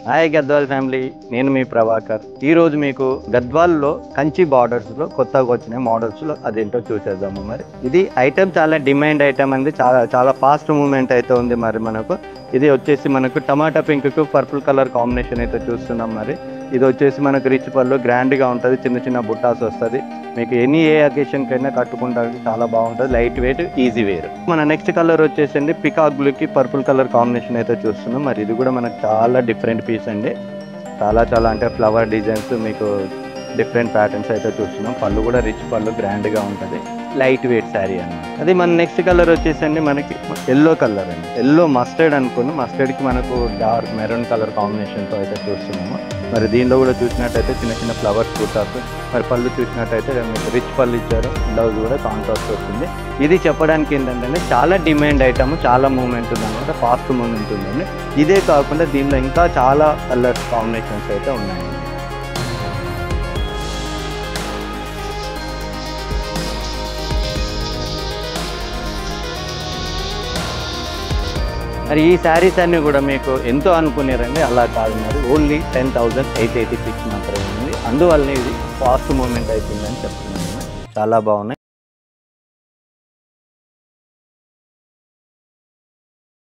Hi Gadwal family, నేను మీ ప్రభాకర్. ఈరోజు మీకు గద్వాల్లో కంచి బార్డర్స్లో కొత్తగా వచ్చిన మోడల్స్లో అదేంటో చూసేద్దాము. మరి ఇది ఐటమ్ చాలా డిమాండ్ ఐటమ్ అండి, చాలా ఫాస్ట్ మూవ్మెంట్ అయితే ఉంది. మరి మనకు ఇది వచ్చేసి మనకు టమాటా పింక్కు పర్పుల్ కలర్ కాంబినేషన్ అయితే చూస్తున్నాం. మరి ఇది వచ్చేసి మనకు రిచ్ పళ్ళు గ్రాండ్గా ఉంటుంది, చిన్న చిన్న బుట్టాస్ వస్తుంది. మీకు ఏ అకేషన్కైనా కట్టుకుంటానికి చాలా బాగుంటుంది, లైట్ వెయిట్, ఈజీ వేర్. మన నెక్స్ట్ కలర్ వచ్చేసండి పికాక్ బ్లూకి పర్పుల్ కలర్ కాంబినేషన్ అయితే చూస్తున్నాం. మరి ఇది కూడా మనకు చాలా డిఫరెంట్ పీస్ అండి, చాలా అంటే ఫ్లవర్ డిజైన్స్, మీకు డిఫరెంట్ ప్యాటర్న్స్ అయితే చూస్తున్నాం. పళ్ళు కూడా రిచ్ పళ్ళు గ్రాండ్గా ఉంటుంది, లైట్ వెయిట్ శారీ అన్నమాట. అది మన నెక్స్ట్ కలర్ వచ్చేసండి మనకి ఎల్లో కలర్ అండి, ఎల్లో మస్టర్డ్ అనుకుని మస్టర్డ్కి మనకు డార్క్ మెరూన్ కలర్ కాంబినేషన్తో అయితే చూస్తున్నాము. మరి దీనిలో కూడా చూసినట్టయితే చిన్న చిన్న ఫ్లవర్స్ బుట్టాస్, మరి పళ్ళు చూసినట్టయితే మీకు రిచ్ పళ్ళు ఇచ్చారు, బ్లౌజ్ కూడా కాంట్రాస్ట్ వస్తుంది. ఇది చెప్పడానికి ఏంటంటే చాలా డిమాండ్ ఐటమ్, చాలా మూమెంట్ ఉంది అనమాట, ఫాస్ట్ మూమెంట్ ఉందండి. ఇదే కాకుండా దీనిలో ఇంకా చాలా కలర్స్ కాంబినేషన్స్ అయితే ఉన్నాయండి. మరి ఈ శారీస్ అన్నీ కూడా మీకు ఎంతో అనుకున్నారండి, అలా కాదు. మరి ఓన్లీ 10,886 మాత్రమే ఉంది. అందువల్ల ఇది ఫాస్ట్ మూమెంట్ అవుతుందని చెప్తున్నాను. చాలా బాగున్నాయి.